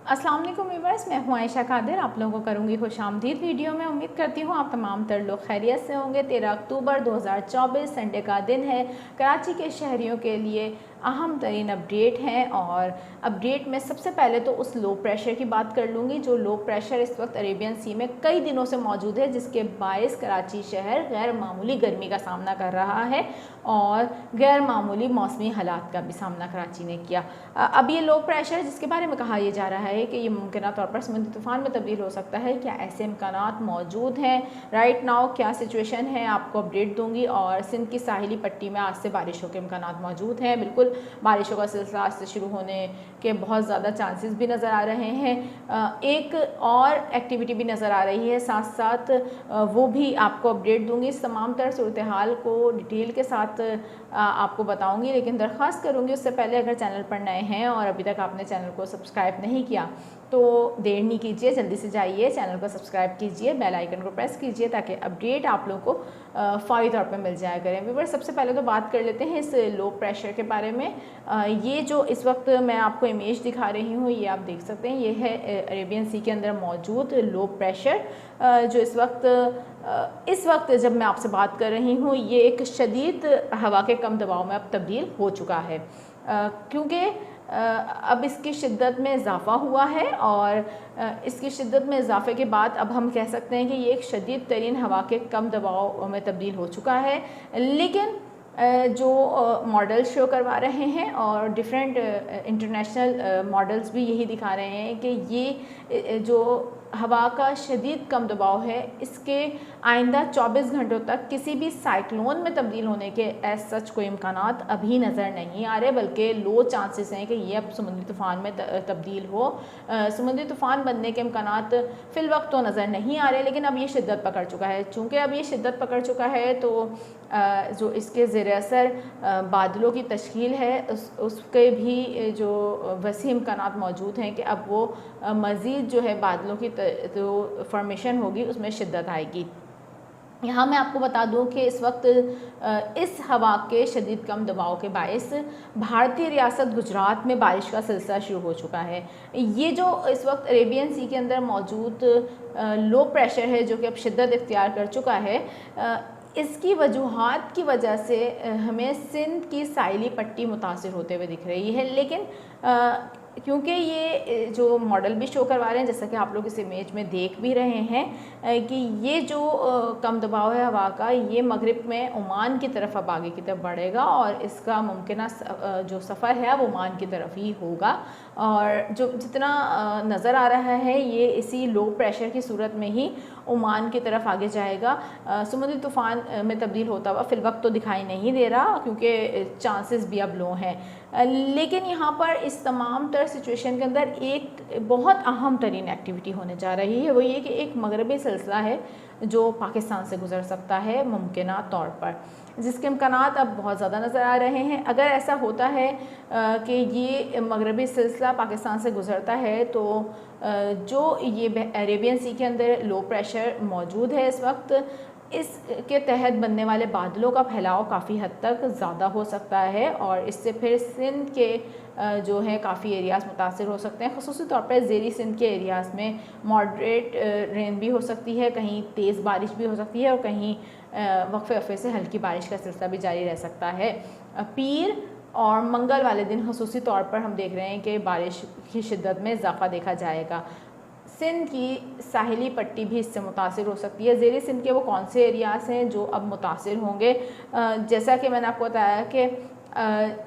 अस्सलाम वालेकुम व्यूअर्स, मैं हूं आयशा कादिर। आप लोगों को करूंगी खुशामदीद वीडियो में। उम्मीद करती हूं आप तमाम तर लोग खैरियत से होंगे। 13 अक्टूबर 2024 संडे का दिन है। कराची के शहरियों के लिए अहम तरीन अपडेट है और अपडेट में सबसे पहले तो उस लो प्रेशर की बात कर लूँगी जो लो प्रेशर इस वक्त अरेबियन सी में कई दिनों से मौजूद है, जिसके बायस कराची शहर गैर मामूली गर्मी का सामना कर रहा है और गैर मामूली मौसमी हालात का भी सामना कराची ने किया। अब ये लो प्रेशर जिसके बारे में कहा यह जा रहा है कि ये मुमकिन तौर पर समुद्री तूफ़ान में तब्दील हो सकता है, क्या ऐसे इम्कानात मौजूद हैं? राइट नाउ क्या सिचुएशन है आपको अपडेट दूंगी। और सिंध की साहिली पट्टी में आज से बारिशों के इम्कानात मौजूद हैं। बिल्कुल बारिशों का सिलसिला आज से शुरू होने के बहुत ज़्यादा चांसेस भी नज़र आ रहे हैं। एक और एक्टिविटी भी नज़र आ रही है, साथ साथ वो भी आपको अपडेट दूंगी। इस तमाम तरह सूरत हाल को डिटेल के साथ आपको बताऊंगी, लेकिन दरख्वास्त करूंगी उससे पहले अगर चैनल पर नए हैं और अभी तक आपने चैनल को सब्सक्राइब नहीं किया तो देर नहीं कीजिए, जल्दी से जाइए चैनल को सब्सक्राइब कीजिए, बेल आइकन को प्रेस कीजिए ताकि अपडेट आप लोगों को फ़ौरी तौर पर मिल जाया करें। व्यूअर्स, सबसे पहले तो बात कर लेते हैं इस लो प्रेशर के बारे में। ये जो इस वक्त मैं आपको इमेज दिखा रही हूँ, ये आप देख सकते हैं, ये है अरेबियन सी के अंदर मौजूद लो प्रेशर जो इस वक्त जब मैं आपसे बात कर रही हूँ ये एक शदीद हवा के कम दबाव में अब तब्दील हो चुका है, क्योंकि अब इसकी शिद्दत में इजाफ़ा हुआ है और इसकी शिद्दत में इजाफ़े के बाद अब हम कह सकते हैं कि ये एक शदीद तरीन हवा के कम दबाव में तब्दील हो चुका है। लेकिन जो मॉडल शो करवा रहे हैं और डिफरेंट इंटरनेशनल मॉडल्स भी यही दिखा रहे हैं कि ये जो हवा का शदीद कम दबाव है इसके आइंदा 24 घंटों तक किसी भी साइक्लोन में तब्दील होने के एज सच कोई इम्कानात अभी नज़र नहीं आ रहे, बल्कि लो चांसेस हैं कि ये अब समुद्री तूफ़ान में तब्दील हो। समुद्री तूफ़ान बनने के इम्कानात फ़िल वक्त तो नज़र नहीं आ रहे, लेकिन अब ये शिद्दत पकड़ चुका है। चूँकि अब ये शिद्दत पकड़ चुका है तो जो इसके ज़ेर असर बादलों की तश्कील है उसके भी जो वसी इम्कानात मौजूद हैं कि अब वो मज़ीद जो है बादलों की जो फॉर्मेशन होगी उसमें शिद्दत आएगी। यहाँ मैं आपको बता दूँ कि इस वक्त इस हवा के शदीद कम दबाव के बायस भारतीय रियासत गुजरात में बारिश का सिलसिला शुरू हो चुका है। ये जो इस वक्त अरेबियन सी के अंदर मौजूद लो प्रेशर है जो कि अब शिद्दत इख्तियार कर चुका है, इसकी वजूहात की वजह से हमें सिंध की साहिली पट्टी मुतासिर होते हुए दिख रही है। लेकिन क्योंकि ये जो मॉडल भी शो करवा रहे हैं, जैसा कि आप लोग इस इमेज में देख भी रहे हैं कि ये जो कम दबाव है हवा का, ये मगरिब में ओमान की तरफ अब आगे की तरफ बढ़ेगा और इसका मुमकिन जो सफ़र है अब ओमान की तरफ ही होगा। और जो जितना नज़र आ रहा है ये इसी लो प्रेशर की सूरत में ही ओमान की तरफ आगे जाएगा। समुद्री तूफ़ान में तब्दील होता हुआ फ़िल वक्त तो दिखाई नहीं दे रहा क्योंकि चांसेस भी अब लो हैं। लेकिन यहाँ पर इस तमाम तरह सिचुएशन के अंदर एक बहुत अहम तरीन एक्टिविटी होने जा रही है, वो ये कि एक मगरबी सिलसिला है जो पाकिस्तान से गुज़र सकता है मुमकिना तौर पर, जिसके इम्कानात अब बहुत ज़्यादा नज़र आ रहे हैं। अगर ऐसा होता है कि ये मगरबी सिलसिला पाकिस्तान से गुज़रता है तो जो ये अरेबियन सी के अंदर लो प्रेशर मौजूद है इस वक्त, इसके तहत बनने वाले बादलों का फैलाव काफ़ी हद तक ज़्यादा हो सकता है और इससे फिर सिंध के जो है काफ़ी एरियाज़ मुतासिर हो सकते हैं। ख़ुसूसी तौर पर ज़ेरी सिंध के एरियाज़ में मॉडरेट रेन भी हो सकती है, कहीं तेज़ बारिश भी हो सकती है और कहीं वक्फे वक्फे से हल्की बारिश का सिलसिला भी जारी रह सकता है। पीर और मंगल वाले दिन ख़ुसूसी तौर पर हम देख रहे हैं कि बारिश की शिद्दत में इजाफ़ा देखा जाएगा। सिंध की साहिली पट्टी भी इससे मुतासिर हो सकती है। ज़ेरी सिंध के वो कौन से एरियाज़ हैं जो अब मुतासिर होंगे? जैसा कि मैंने आपको बताया कि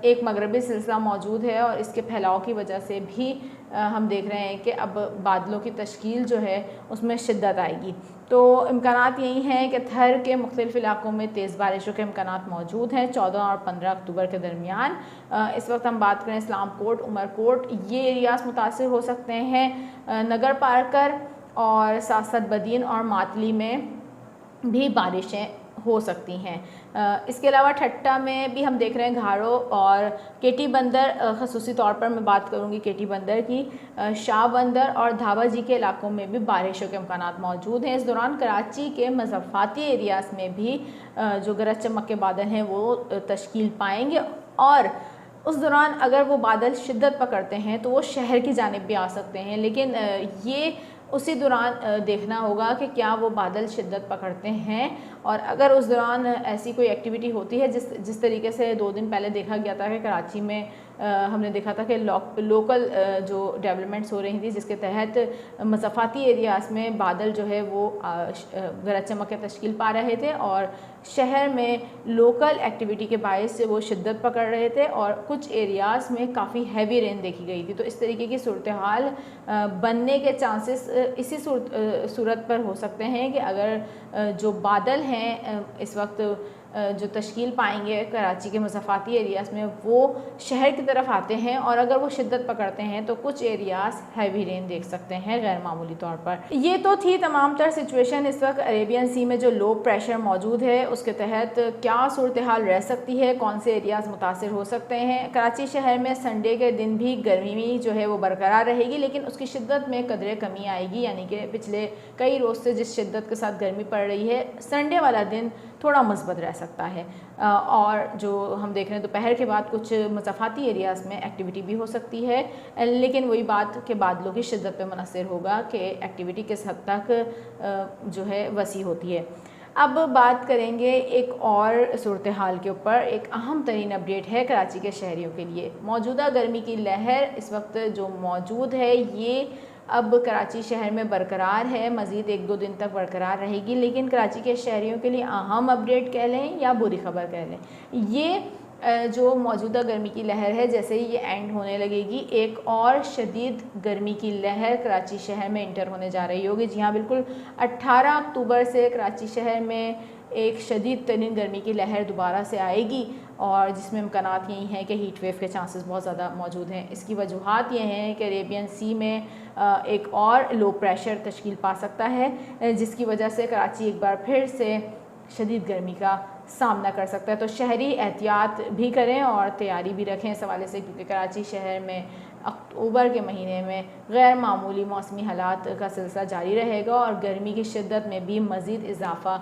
एक मगरबी सिलसिला मौजूद है और इसके फैलाव की वजह से भी हम देख रहे हैं कि अब बादलों की तश्कील जो है उसमें शिद्दत आएगी। तो इम्कानात यही हैं कि थर के मुख्तलिफ़ इलाकों में तेज़ बारिशों के इम्कानात मौजूद हैं 14 और 15 अक्टूबर के दरमियान। इस वक्त हम बात करें इस्लामकोट, उमरकोट, ये एरियाज़ मुतासिर हो सकते हैं। नगर पारकर और साथ साथ बदीन और मातली में भी बारिशें हो सकती हैं। इसके अलावा ठट्टा में भी हम देख रहे हैं घारो और केटी बंदर, ख़ुसूसी तौर पर मैं बात करूंगी केटी बंदर की, शाह बंदर और धावा जी के इलाकों में भी बारिशों के इम्कानात मौजूद हैं। इस दौरान कराची के मज़ाफ़ाती एरियाज़ में भी जो गरज चमक के बादल हैं वो तश्कील पाएंगे और उस दौरान अगर वो बादल शिद्दत पकड़ते हैं तो वो शहर की जानिब भी आ सकते हैं, लेकिन ये उसी दौरान देखना होगा कि क्या वो बादल शिद्दत पकड़ते हैं। और अगर उस दौरान ऐसी कोई एक्टिविटी होती है जिस तरीके से 2 दिन पहले देखा गया था कि कराची में हमने देखा था कि लोकल जो डेवलपमेंट्स हो रही थी जिसके तहत मज़ाफ़ाती एरियाज़ में बादल जो है वो गरज चमक के तश्कील पा रहे थे और शहर में लोकल एक्टिविटी के बायस से वो शिद्दत पकड़ रहे थे और कुछ एरियाज़ में काफ़ी हैवी रेन देखी गई थी। तो इस तरीके की सूरत हाल बनने के चांसेस इसी सूरत पर हो सकते हैं कि अगर जो बादल हैं इस वक्त जो तश्कील पाएंगे कराची के मज़ाफ़ाती एरियाज़ में वो शहर की तरफ आते हैं और अगर वो शिद्दत पकड़ते हैं तो कुछ एरियाज़ हैवी रेन देख सकते हैं गैर मामूली तौर पर। ये तो थी तमाम तर सिचुएशन इस वक्त अरेबियन सी में जो लो प्रेशर मौजूद है उसके तहत क्या सूरत हाल रह सकती है, कौन से एरियाज़ मुतासिर हो सकते हैं। कराची शहर में संडे के दिन भी गर्मी जो है वो बरकरार रहेगी, लेकिन उसकी शिद्दत में कदरे कमी आएगी, यानी कि पिछले कई रोज़ से जिस शिद्दत के साथ गर्मी पड़ रही है संडे वाला दिन थोड़ा मुस्बत रह सकता है। और जो हम देख रहे हैं दोपहर के बाद कुछ मज़ाफ़ाती एरियाज़ में एक्टिविटी भी हो सकती है, लेकिन वही बात के बादलों की शिद्दत पे मुनहसर होगा कि एक्टिविटी किस हद तक जो है वसी होती है। अब बात करेंगे एक और सूरत हाल के ऊपर। एक अहम तरीन अपडेट है कराची के शहरियों के लिए। मौजूदा गर्मी की लहर इस वक्त जो मौजूद है ये अब कराची शहर में बरकरार है, मज़ीद 1-2 दिन तक बरकरार रहेगी, लेकिन कराची के शहरियों के लिए अहम अपडेट कह लें या बुरी खबर कह लें, ये जो मौजूदा गर्मी की लहर है जैसे ही ये एंड होने लगेगी एक और शदीद गर्मी की लहर कराची शहर में इंटर होने जा रही होगी। जी हाँ, बिल्कुल 18 अक्टूबर से कराची शहर में एक शदीद तरीन गर्मी की लहर दोबारा से आएगी और जिसमें इम्कानात यही हैं कि हीट वेव के चांसेस बहुत ज़्यादा मौजूद हैं। इसकी वजूहात ये हैं कि अरेबियन सी में एक और लो प्रेशर तश्कील पा सकता है जिसकी वजह से कराची एक बार फिर से शदीद गर्मी का सामना कर सकता है। तो शहरी एहतियात भी करें और तैयारी भी रखें इस हवाले से, क्योंकि कराची शहर में अक्टूबर के महीने में गैर मामूली मौसमी हालात का सिलसिला जारी रहेगा और गर्मी की शिद्दत में भी मज़ीद इजाफ़ा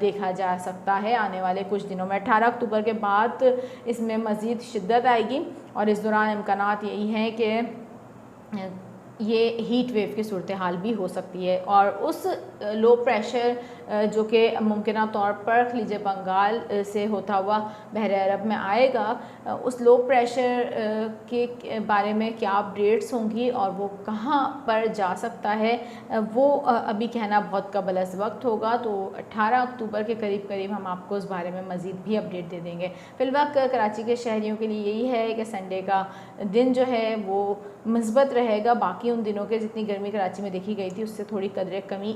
देखा जा सकता है आने वाले कुछ दिनों में। 18 अक्टूबर के बाद इसमें मज़ीद शिद्दत आएगी और इस दौरान इम्कानात यही हैं कि ये हीट वेव की सूरत हाल भी हो सकती है और उस लो प्रेशर जो कि मुमकिन तौर पर खलीज बंगाल से होता हुआ बहर अरब में आएगा, उस लो प्रेशर के बारे में क्या अपडेट्स होंगी और वो कहाँ पर जा सकता है वो अभी कहना बहुत कबल अज़ वक्त होगा। तो 18 अक्टूबर के करीब करीब हम आपको उस बारे में मज़ीद भी अपडेट दे देंगे। फ़िलवक्त कराची के शहरियों के लिए यही है कि संडे का दिन जो है वो मुस्बत रहेगा, बाकी उन दिनों के जितनी गर्मी कराची में देखी गई थी उससे थोड़ी कदरे कमी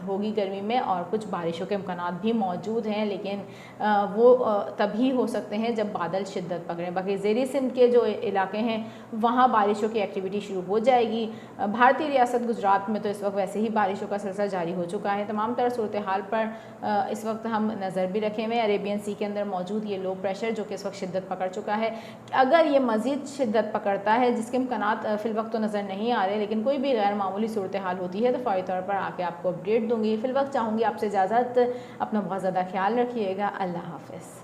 होगी गर्मी में और कुछ बारिशों के इम्कानात भी मौजूद हैं, लेकिन वो तभी हो सकते हैं जब बादल शिद्दत पकड़ें। बाकी ज़ेरी सिंध के जो इलाके हैं वहाँ बारिशों की एक्टिविटी शुरू हो जाएगी। भारतीय रियासत गुजरात में तो इस वक्त वैसे ही बारिशों का सिलसिला जारी हो चुका है। तमाम तरह सूरत हाल पर इस वक्त हम नज़र भी रखे हुए हैं। अरेबियन सी के अंदर मौजूद ये लो प्रेशर जो कि इस वक्त शिद्दत पकड़ चुका है, अगर ये मज़ीद शिद्दत पकड़ता है जिसके इम्कानात फ़िलवक्त तो नज़र नहीं आ रहे, लेकिन कोई भी गैर मामूली सूरत हाल होती है तो फ़ौरी तौर पर आके आपको अपडेट दूँगी। फ़िलवक्त चाहूँगी आपसे इजाज़त, अपना बहुत ज़्यादा ख्याल रखिएगा। अल्लाह हाफ़िज़।